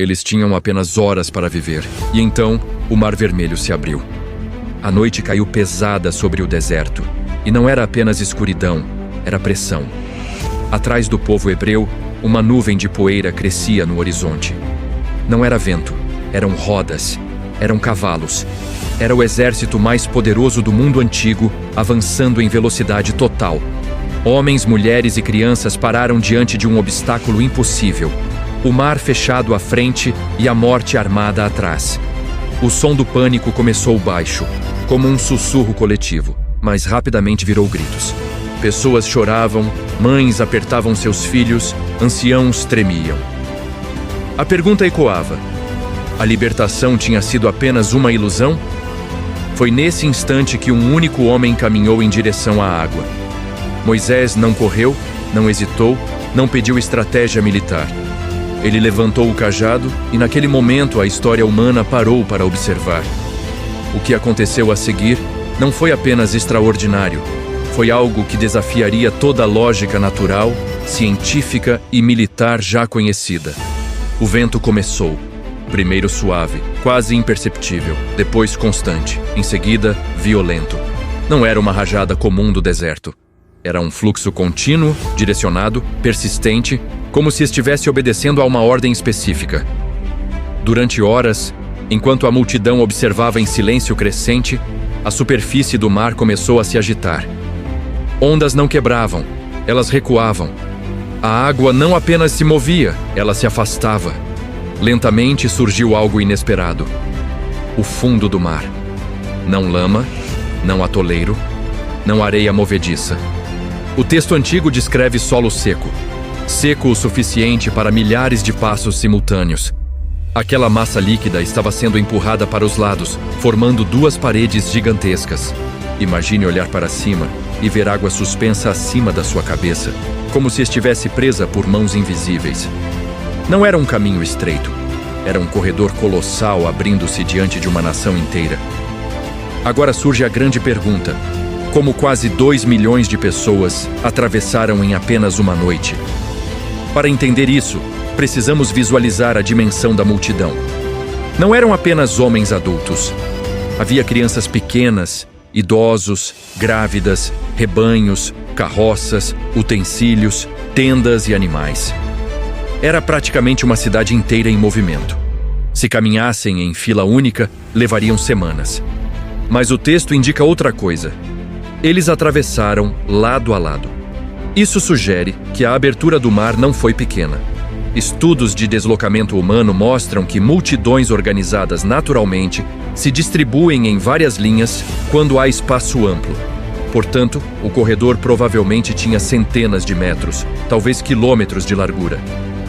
Eles tinham apenas horas para viver, e então o Mar Vermelho se abriu. A noite caiu pesada sobre o deserto, e não era apenas escuridão, era pressão. Atrás do povo hebreu, uma nuvem de poeira crescia no horizonte. Não era vento, eram rodas, eram cavalos. Era o exército mais poderoso do mundo antigo, avançando em velocidade total. Homens, mulheres e crianças pararam diante de um obstáculo impossível. O mar fechado à frente e a morte armada atrás. O som do pânico começou baixo, como um sussurro coletivo, mas rapidamente virou gritos. Pessoas choravam, mães apertavam seus filhos, anciãos tremiam. A pergunta ecoava: a libertação tinha sido apenas uma ilusão? Foi nesse instante que um único homem caminhou em direção à água. Moisés não correu, não hesitou, não pediu estratégia militar. Ele levantou o cajado e naquele momento a história humana parou para observar. O que aconteceu a seguir não foi apenas extraordinário, foi algo que desafiaria toda a lógica natural, científica e militar já conhecida. O vento começou, primeiro suave, quase imperceptível, depois constante, em seguida violento. Não era uma rajada comum do deserto. Era um fluxo contínuo, direcionado, persistente, como se estivesse obedecendo a uma ordem específica. Durante horas, enquanto a multidão observava em silêncio crescente, a superfície do mar começou a se agitar. Ondas não quebravam, elas recuavam. A água não apenas se movia, ela se afastava. Lentamente surgiu algo inesperado. O fundo do mar. Não lama, não atoleiro, não areia movediça. O texto antigo descreve solo seco. Seco o suficiente para milhares de passos simultâneos. Aquela massa líquida estava sendo empurrada para os lados, formando duas paredes gigantescas. Imagine olhar para cima e ver água suspensa acima da sua cabeça, como se estivesse presa por mãos invisíveis. Não era um caminho estreito. Era um corredor colossal abrindo-se diante de uma nação inteira. Agora surge a grande pergunta: como quase 2 milhões de pessoas atravessaram em apenas uma noite? Para entender isso, precisamos visualizar a dimensão da multidão. Não eram apenas homens adultos. Havia crianças pequenas, idosos, grávidas, rebanhos, carroças, utensílios, tendas e animais. Era praticamente uma cidade inteira em movimento. Se caminhassem em fila única, levariam semanas. Mas o texto indica outra coisa. Eles atravessaram lado a lado. Isso sugere que a abertura do mar não foi pequena. Estudos de deslocamento humano mostram que multidões organizadas naturalmente se distribuem em várias linhas quando há espaço amplo. Portanto, o corredor provavelmente tinha centenas de metros, talvez quilômetros de largura.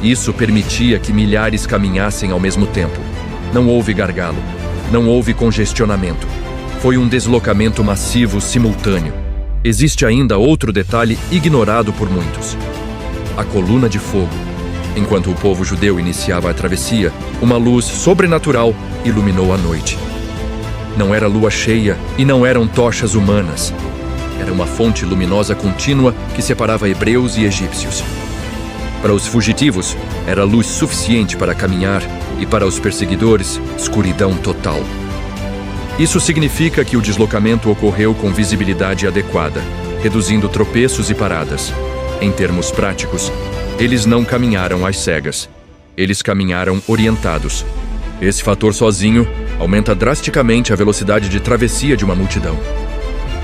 Isso permitia que milhares caminhassem ao mesmo tempo. Não houve gargalo, não houve congestionamento. Foi um deslocamento massivo simultâneo. Existe ainda outro detalhe ignorado por muitos: a coluna de fogo. Enquanto o povo judeu iniciava a travessia, uma luz sobrenatural iluminou a noite. Não era lua cheia e não eram tochas humanas. Era uma fonte luminosa contínua que separava hebreus e egípcios. Para os fugitivos, era luz suficiente para caminhar, e para os perseguidores, escuridão total. Isso significa que o deslocamento ocorreu com visibilidade adequada, reduzindo tropeços e paradas. Em termos práticos, eles não caminharam às cegas. Eles caminharam orientados. Esse fator sozinho aumenta drasticamente a velocidade de travessia de uma multidão.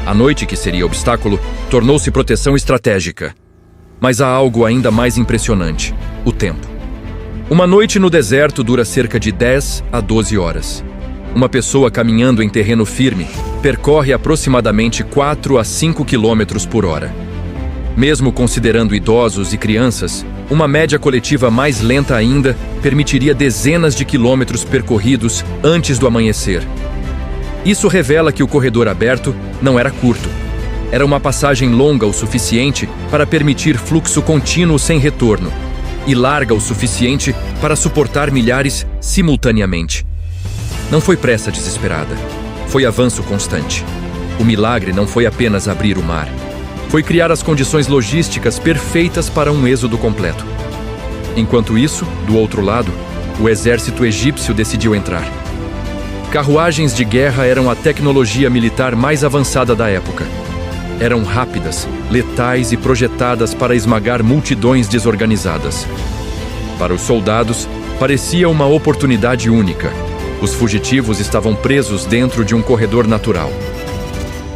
A noite, que seria obstáculo, tornou-se proteção estratégica. Mas há algo ainda mais impressionante: o tempo. Uma noite no deserto dura cerca de 10 a 12 horas. Uma pessoa caminhando em terreno firme percorre aproximadamente 4 a 5 km por hora. Mesmo considerando idosos e crianças, uma média coletiva mais lenta ainda permitiria dezenas de quilômetros percorridos antes do amanhecer. Isso revela que o corredor aberto não era curto. Era uma passagem longa o suficiente para permitir fluxo contínuo sem retorno, e larga o suficiente para suportar milhares simultaneamente. Não foi pressa desesperada, foi avanço constante. O milagre não foi apenas abrir o mar, foi criar as condições logísticas perfeitas para um êxodo completo. Enquanto isso, do outro lado, o exército egípcio decidiu entrar. Carruagens de guerra eram a tecnologia militar mais avançada da época. Eram rápidas, letais e projetadas para esmagar multidões desorganizadas. Para os soldados, parecia uma oportunidade única. Os fugitivos estavam presos dentro de um corredor natural.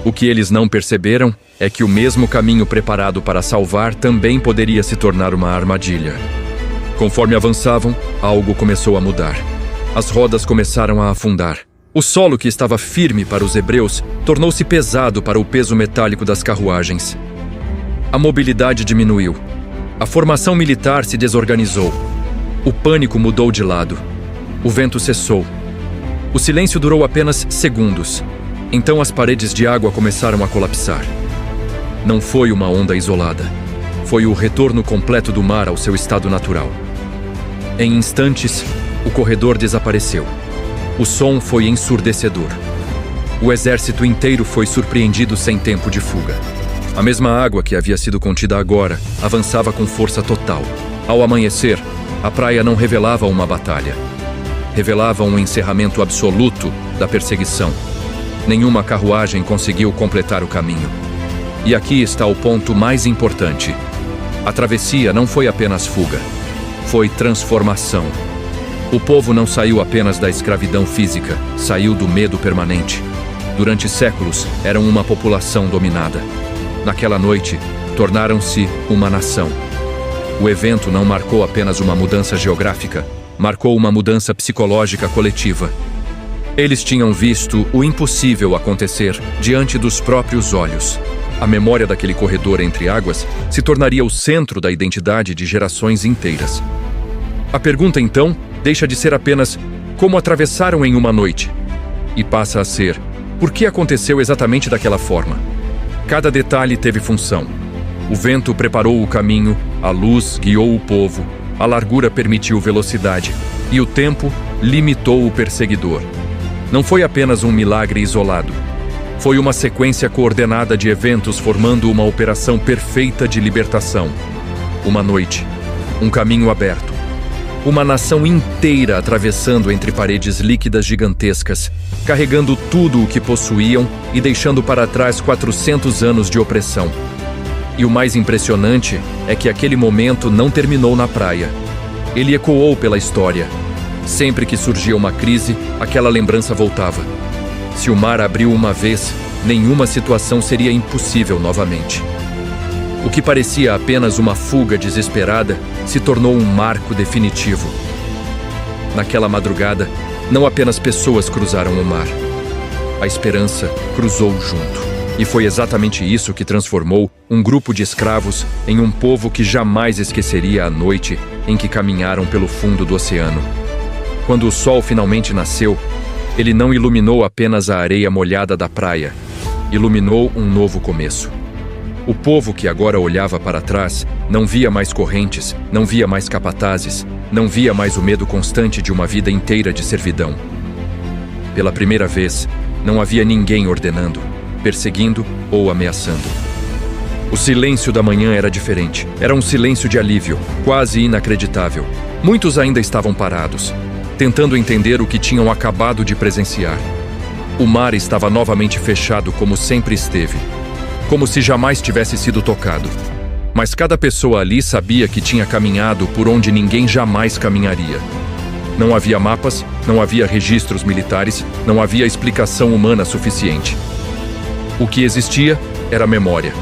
O que eles não perceberam é que o mesmo caminho preparado para salvar também poderia se tornar uma armadilha. Conforme avançavam, algo começou a mudar. As rodas começaram a afundar. O solo que estava firme para os hebreus tornou-se pesado para o peso metálico das carruagens. A mobilidade diminuiu. A formação militar se desorganizou. O pânico mudou de lado. O vento cessou. O silêncio durou apenas segundos. Então as paredes de água começaram a colapsar. Não foi uma onda isolada. Foi o retorno completo do mar ao seu estado natural. Em instantes, o corredor desapareceu. O som foi ensurdecedor. O exército inteiro foi surpreendido sem tempo de fuga. A mesma água que havia sido contida agora avançava com força total. Ao amanhecer, a praia não revelava uma batalha. Revelava um encerramento absoluto da perseguição. Nenhuma carruagem conseguiu completar o caminho. E aqui está o ponto mais importante. A travessia não foi apenas fuga. Foi transformação. O povo não saiu apenas da escravidão física, saiu do medo permanente. Durante séculos, eram uma população dominada. Naquela noite, tornaram-se uma nação. O evento não marcou apenas uma mudança geográfica, marcou uma mudança psicológica coletiva. Eles tinham visto o impossível acontecer diante dos próprios olhos. A memória daquele corredor entre águas se tornaria o centro da identidade de gerações inteiras. A pergunta, então, deixa de ser apenas como atravessaram em uma noite e passa a ser por que aconteceu exatamente daquela forma. Cada detalhe teve função. O vento preparou o caminho, a luz guiou o povo, a largura permitiu velocidade e o tempo limitou o perseguidor. Não foi apenas um milagre isolado. Foi uma sequência coordenada de eventos formando uma operação perfeita de libertação. Uma noite, um caminho aberto. Uma nação inteira atravessando entre paredes líquidas gigantescas, carregando tudo o que possuíam e deixando para trás 400 anos de opressão. E o mais impressionante é que aquele momento não terminou na praia. Ele ecoou pela história. Sempre que surgia uma crise, aquela lembrança voltava. Se o mar abriu uma vez, nenhuma situação seria impossível novamente. O que parecia apenas uma fuga desesperada se tornou um marco definitivo. Naquela madrugada, não apenas pessoas cruzaram o mar. A esperança cruzou junto. E foi exatamente isso que transformou um grupo de escravos em um povo que jamais esqueceria a noite em que caminharam pelo fundo do oceano. Quando o sol finalmente nasceu, ele não iluminou apenas a areia molhada da praia, iluminou um novo começo. O povo que agora olhava para trás não via mais correntes, não via mais capatazes, não via mais o medo constante de uma vida inteira de servidão. Pela primeira vez, não havia ninguém ordenando, perseguindo ou ameaçando. O silêncio da manhã era diferente. Era um silêncio de alívio, quase inacreditável. Muitos ainda estavam parados, tentando entender o que tinham acabado de presenciar. O mar estava novamente fechado como sempre esteve, como se jamais tivesse sido tocado. Mas cada pessoa ali sabia que tinha caminhado por onde ninguém jamais caminharia. Não havia mapas, não havia registros militares, não havia explicação humana suficiente. O que existia era memória.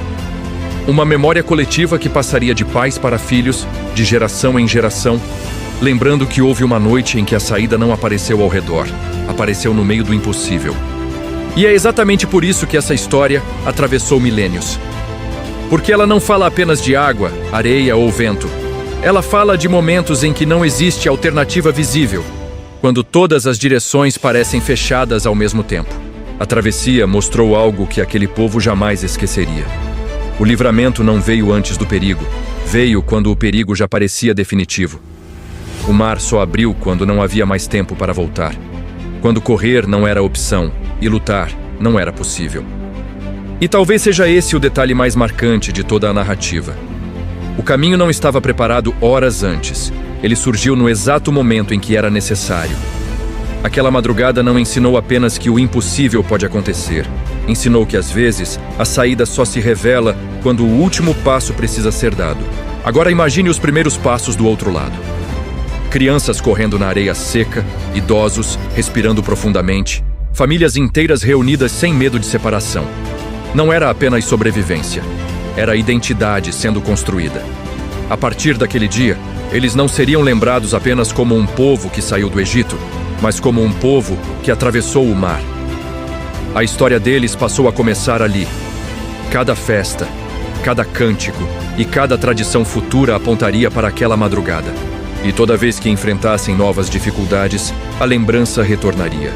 Uma memória coletiva que passaria de pais para filhos, de geração em geração, lembrando que houve uma noite em que a saída não apareceu ao redor, apareceu no meio do impossível. E é exatamente por isso que essa história atravessou milênios. Porque ela não fala apenas de água, areia ou vento. Ela fala de momentos em que não existe alternativa visível, quando todas as direções parecem fechadas ao mesmo tempo. A travessia mostrou algo que aquele povo jamais esqueceria. O livramento não veio antes do perigo, veio quando o perigo já parecia definitivo. O mar só abriu quando não havia mais tempo para voltar. Quando correr não era opção e lutar não era possível. E talvez seja esse o detalhe mais marcante de toda a narrativa. O caminho não estava preparado horas antes. Ele surgiu no exato momento em que era necessário. Aquela madrugada não ensinou apenas que o impossível pode acontecer. Ensinou que, às vezes, a saída só se revela quando o último passo precisa ser dado. Agora imagine os primeiros passos do outro lado. Crianças correndo na areia seca, idosos respirando profundamente, famílias inteiras reunidas sem medo de separação. Não era apenas sobrevivência, era a identidade sendo construída. A partir daquele dia, eles não seriam lembrados apenas como um povo que saiu do Egito, mas como um povo que atravessou o mar. A história deles passou a começar ali. Cada festa, cada cântico e cada tradição futura apontaria para aquela madrugada. E toda vez que enfrentassem novas dificuldades, a lembrança retornaria.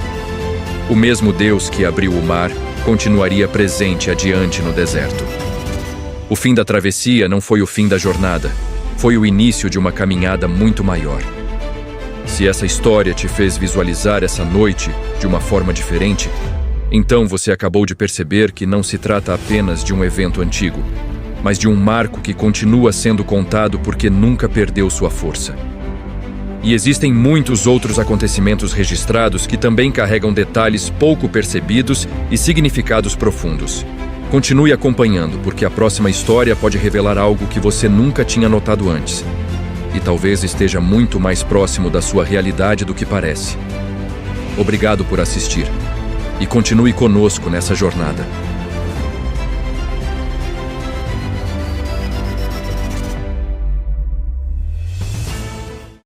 O mesmo Deus que abriu o mar continuaria presente adiante no deserto. O fim da travessia não foi o fim da jornada, foi o início de uma caminhada muito maior. Se essa história te fez visualizar essa noite de uma forma diferente, então você acabou de perceber que não se trata apenas de um evento antigo, mas de um marco que continua sendo contado porque nunca perdeu sua força. E existem muitos outros acontecimentos registrados que também carregam detalhes pouco percebidos e significados profundos. Continue acompanhando, porque a próxima história pode revelar algo que você nunca tinha notado antes. E talvez esteja muito mais próximo da sua realidade do que parece. Obrigado por assistir. E continue conosco nessa jornada.